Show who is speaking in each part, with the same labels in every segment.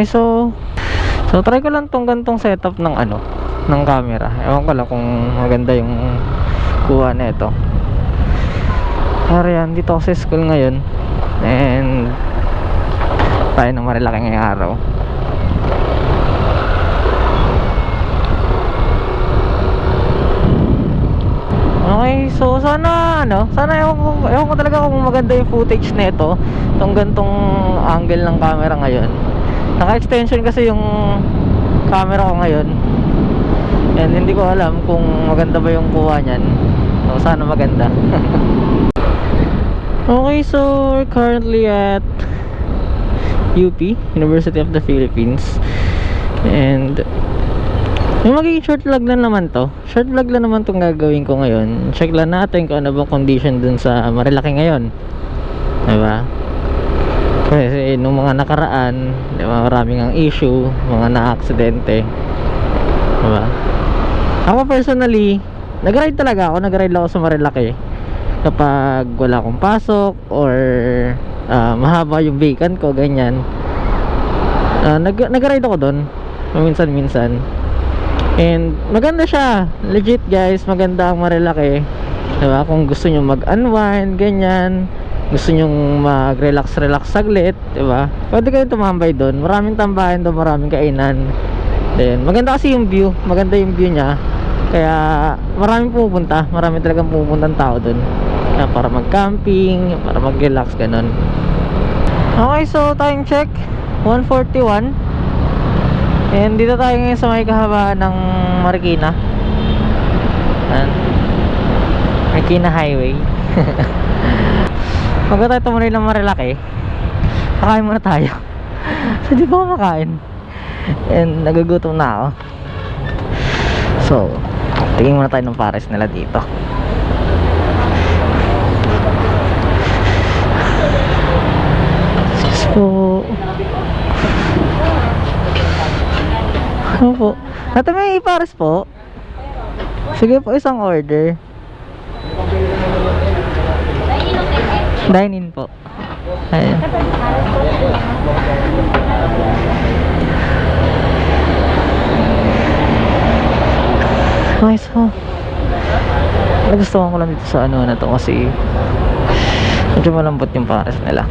Speaker 1: so try ko lang tong gantong setup ng ano, ng camera. Ewan ko lang kung maganda yung kuha na ito. Pero yan, dito ako sa school ngayon. And tayo ng Marilaki ngayong araw. Okay, so sana ewan ko talaga kung maganda yung footage nito, tong gantong angle ng camera ngayon. Naka-extension kasi yung camera ko ngayon. And hindi ko alam kung maganda ba yung kuha niyan. So sana maganda. Okay, so we're currently at UP, University of the Philippines. And yung magiging short vlog lang naman to. Short vlog lang naman tong gagawin ko ngayon. Check lang natin kung ano bang condition dun sa Marilaki ngayon, diba? Kasi nung mga nakaraan, diba, maraming ang issue, mga na-aksidente, diba? Ako personally, nag-ride ako sa Marilaki kapag wala akong pasok or mahaba yung vacant ko, ganyan. Nag-ride ako dun minsan-minsan. And maganda siya, legit guys, maganda ang Marilaki, diba? Kung gusto nyo mag-unwind, ganyan, gusto nyo mag-relax saglit, diba? Pwede kayo tumambay doon. Maraming tambahan doon, maraming kainan. Then maganda kasi yung view, maganda yung view nya. Kaya maraming pupunta, marami talagang pupuntang tao doon, para mag-camping, para mag-relax, ganun. Okay, so time check 1:41. And dito tayo ngayon sa may kahabaan ng Marikina. Marikina Highway. Pagka tayo tumuloy ng Marilaki, kakain muna tayo. So di ba ako makain? And nagugutom na ako. So tingin muna tayo ng pares nila dito. So ano po? Ate, may pares po? Sige po, isang order. Dine-in po. Ayan. Okay, so nagustuhan ko lang dito sa ano na to kasi medyo malambot yung pares nila.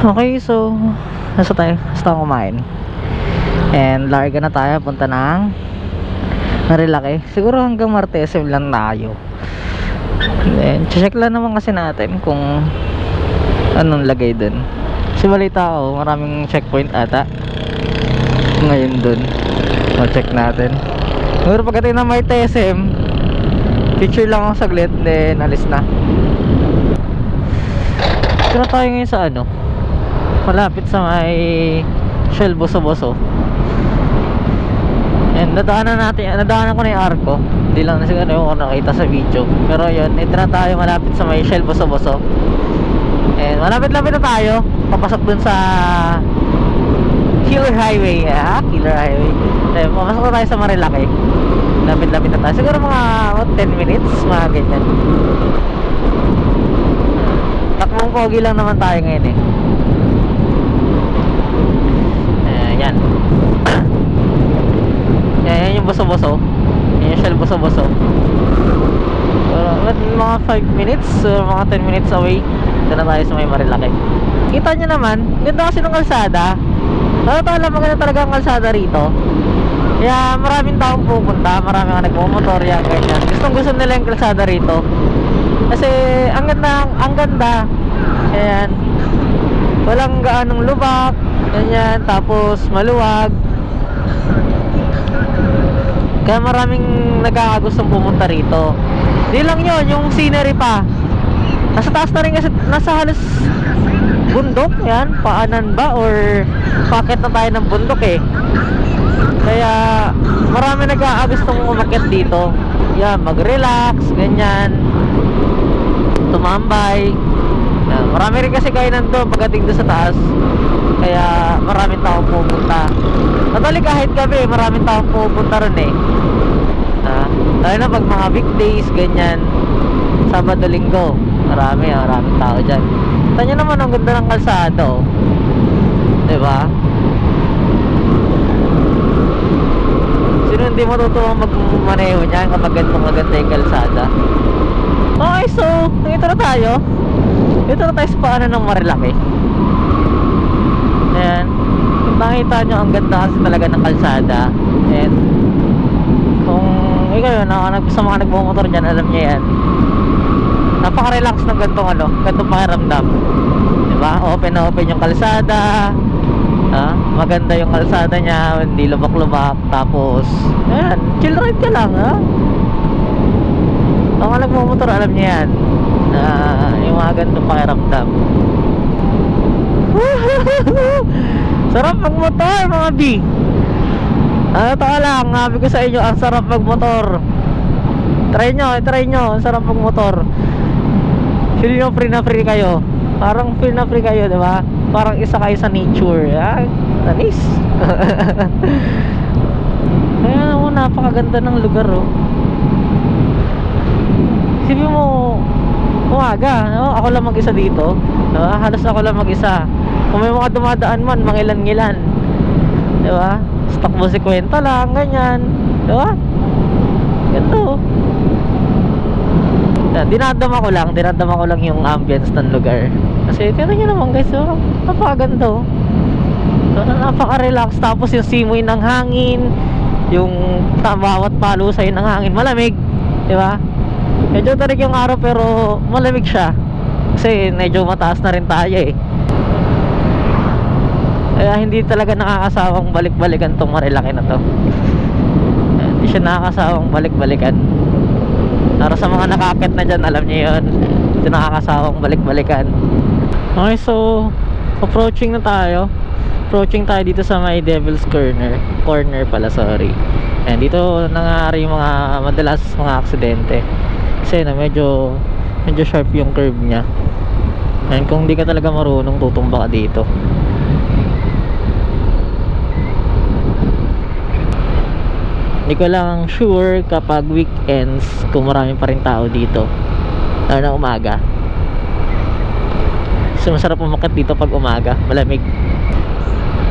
Speaker 1: Okay, so nasa tayo? Basta kumain. And larga na tayo, punta ng Marilaki. Siguro hanggang Martes lang tayo. And check lang naman kasi natin kung anong lagay dun. Kasi balita ako, maraming checkpoint ata ngayon dun. Check natin. Siguro pagdating na may TSM, picture lang ako saglit, then alis na. Ito na tayo ngayon sa ano, malapit sa may Shell Boso-Boso. And nadaanan ko na yung arko. Hindi lang na siguro yung nakita sa video. Pero yun, ito na tayo malapit sa may Shell Boso-Boso. And malapit-lapit na tayo, papasok dun sa Killer Highway. Killer Highway. Then papasok na tayo sa Marilaki. Lapit-lapit na tayo. Siguro mga 10 minutes, mga ganyan. Takbong pogi lang naman tayo ngayon eh. Yan. Yan yung Boso-Boso. Yan yung Shell Boso-Boso. Mga 5 minutes or mga 10 minutes away, doon na tayo sa may Marilaki. Kita nyo naman, ganda kasi ng kalsada. Maganda talaga ang kalsada rito. Kaya maraming taong pupunta, maraming nagmumotor, yan, ganyan. Gusto nila yung kalsada rito kasi ang ganda. Ayan, walang gaanong lubak, ganyan, tapos maluwag. Kaya maraming nagkakagustong pumunta rito. Di lang yun, yung scenery pa. Nasa taas na rin kasi, nasa halos bundok, yan, paanan ba or packet na tayo ng bundok eh. Kaya marami nagkakagustong umakyat dito. Yan, mag-relax, ganyan, tumambay. Yan, marami rin kasi kainan doon pagdating doon sa taas. Kaya maraming taong pupunta. Actually kahit gabi, maraming taong pupunta rin eh. Lalo na pag mga weekdays, ganyan, Sabado, Linggo, maraming tao dyan. Tanya naman, ang ganda ng kalsada oh. Diba? Sino hindi matutulong magmaneho niyan kapag ganitong maganda yung kalsada? Okay, so dito na tayo. Dito na tayo sa paanan ng Marilaki. Ayan. Kung nakita nyo, ang ganda kasi talaga ng kalsada. And kung ikaw yun, sa mga nagmumotor dyan, alam nyo yan, napaka-relax ng gantong gantong pakiramdam. Diba? Open na open yung kalsada. Maganda yung kalsada niya, hindi lubak-lubak. Tapos ayan, chill ride ka lang. Ang mga nagmumotor, alam nyo yan, yung mga gantong pakiramdam. Sarap magmotor mga B. Totoo lang, sabi ko sa inyo, ang sarap magmotor. Try nyo, ang sarap magmotor. Feel nyo free na free kayo. Parang feel na free kayo, diba? Parang isa kayo sa nature. Tanis. Kaya naman, napakaganda ng lugar, oh. Isipin mo, umaga, ako lang mag-isa dito, diba? Halos ako lang mag-isa. Kung may mga dumadaan man, mangilan-ngilan, diba? Stock mo 50 lang, ganyan, diba? Ganito. Dinadama ko lang yung ambience ng lugar. Kasi tingnan nyo naman guys, napakaganda, napaka-relax. Tapos yung simoy ng hangin, yung bawat palusay ng hangin, malamig, diba? Medyo tarik yung araw pero malamig siya. Kasi medyo mataas na rin tayo eh. Kaya hindi talaga nakakasawang balik-balikan tong Marilaki na to. Hindi siya nakakasawang balik-balikan. Para sa mga nakakit na dyan, alam niyo yun, hindi nakakasawang balik-balikan. Okay, so approaching tayo dito sa may Devil's Corner pala, sorry. And dito nangyari yung mga madalas mga aksidente. Kasi medyo sharp yung curve niya. And kung hindi ka talaga marunong, tutumba ka dito. Hindi ko lang sure kapag weekends kung marami pa rin tao dito, lalo na umaga. So masarap umakyat dito pag umaga, malamig.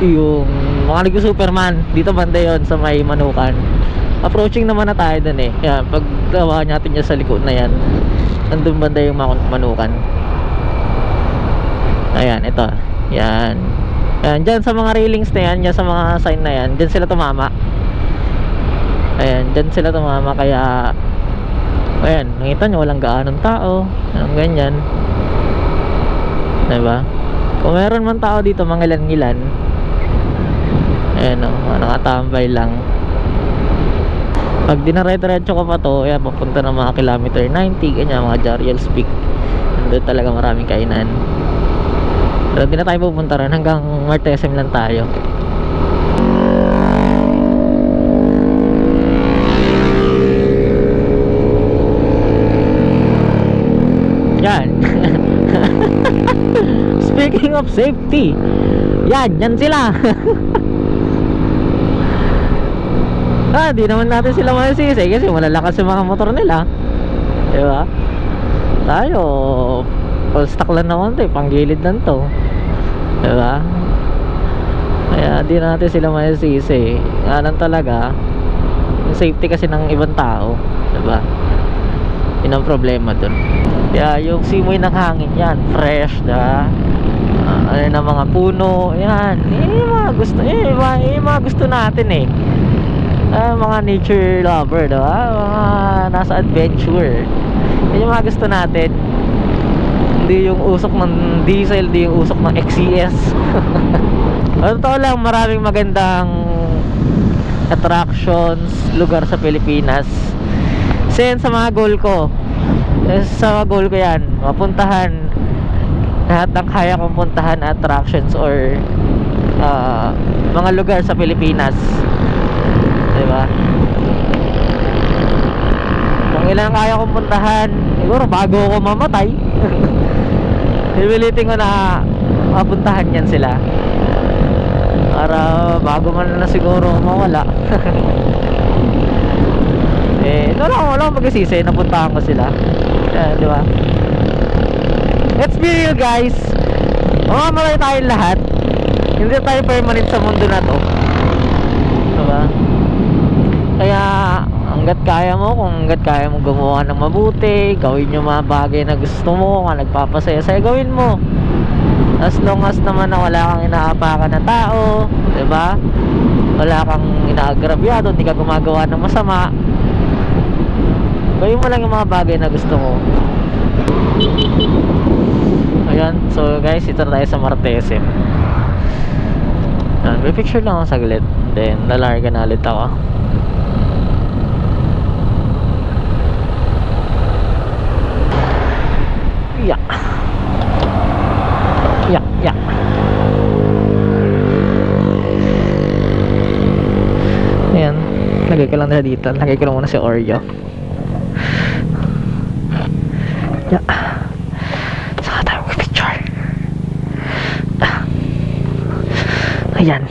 Speaker 1: Yung mga Ligo Superman, dito banda yon sa may Manukan. Approaching naman na tayo dun eh. Kaya pag gawa natin yan sa likod na yan, nandun banda yung Manukan. Ayan, ito. Yan. Ayan, dyan sa mga railings na yan, dyan sa mga sign na yan, dyan sila tumama. Ayan, dyan sila tumama. Kaya ayan, nakita nyo walang gaanong tao, anong ganyan, diba? Kung meron man tao dito, mangilan-ngilan, ayan o, nakatambay lang. Pag dinare-diretso ko pa to, ayan, papunta ng mga kilometer 90, ganyan, mga Jariel's Peak. Nandun talaga maraming kainan. Pero di na tayo pupunta rin, hanggang Martesem lang tayo. Yan. Speaking of safety, yan sila. Di naman natin sila masisi kasi malalakas yung mga motor nila, diba? Tayo full stock lang naman to, panggilid lang to, diba? Kaya di natin sila masisi. Ganun talaga yung safety kasi ng ibang tao, diba? Yun ang problema dun. Kaya yung simoy ng hangin yan, fresh, diba? Ano na mga puno, yan, yung mga gusto natin eh. Mga nature lover, diba? Mga nasa adventure, yan yung mga gusto natin. Hindi yung usok ng diesel, hindi yung usok ng XCS. Totoo lang, maraming magandang attractions, lugar sa Pilipinas. Kasi sa mga goal ko yan, mapuntahan lahat ng kaya kong puntahan na attractions or mga lugar sa Pilipinas, diba? Kung ilan kaya kong puntahan, siguro bago ako mamatay, pipilitin ko na mapuntahan yan sila para bago man na siguro mawala. Wala akong mag-isisi, napuntahan ko sila. Diba? Let's be real guys, mamamatay tayong lahat. Hindi tayo permanent sa mundo na to, diba? Kaya hanggat kaya mo, kung hanggat kaya mo gumawa ng mabuti, gawin yung mga bagay na gusto mo, kung nagpapasaya sa'yo, gawin mo. As long as naman na wala kang inaapakan na tao, diba? Wala kang inaagrabyado, hindi ka gumagawa ng masama, gawin mo lang yung mga bagay na gusto mo. Ayan, so guys, ito na tayo sa Martesim. May picture lang ako saglit, then lalarga na ulit ako. Yeah. Yeah. Ayan, lagay ko lang na dito. Lagay ko lang muna si Oreo. Yeah. Saka tayo mag-picture. Ayan.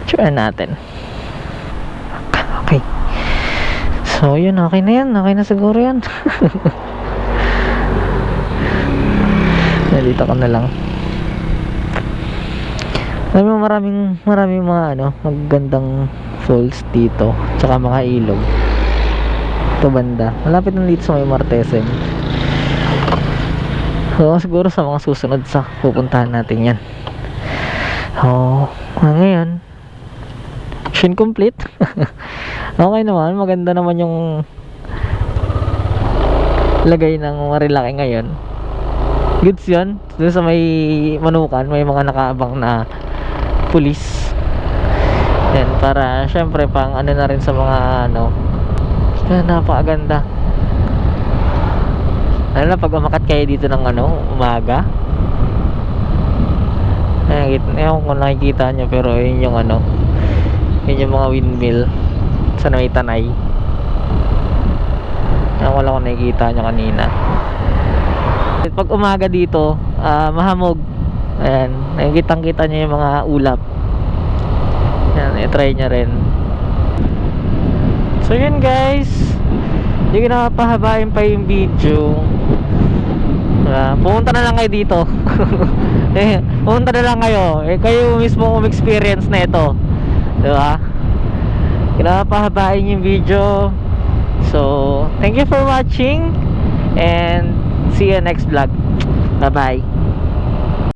Speaker 1: Picture natin. Okay. So yun, okay na yan. Okay na siguro yan. Dito ka na lang. Maraming mga magagandang falls dito, tsaka mga ilog. Ito banda, malapit na dito sa may Martesim. So siguro sa mga susunod sa pupuntahan natin yan. Ngayon mission complete. Okay naman, maganda naman yung lagay ng Marilaki ngayon. Goods yun. Doon sa may Manukan, may mga nakaabang na pulis. Yan, para syempre pang ano na rin sa mga yan, napakaganda. Ano na, pag umakat kayo dito ng umaga, ewan kung nakikita nyo, pero yun yung yun yung mga windmill sa may Tanay. Ewan ko lang kung nakikita nyo kanina. Pag umaga dito, mahamog. Ayan, nakikitang-kita nyo yung mga ulap. Ayan, i-try nyo rin. So yun guys, hindi ko na pahabain pa yung video. Pumunta na lang kayo dito. Pumunta na lang kayo. Kayo mismo experience na ito, diba? Hindi ko na pahabain yung video. So thank you for watching, and see you next vlog. Bye bye.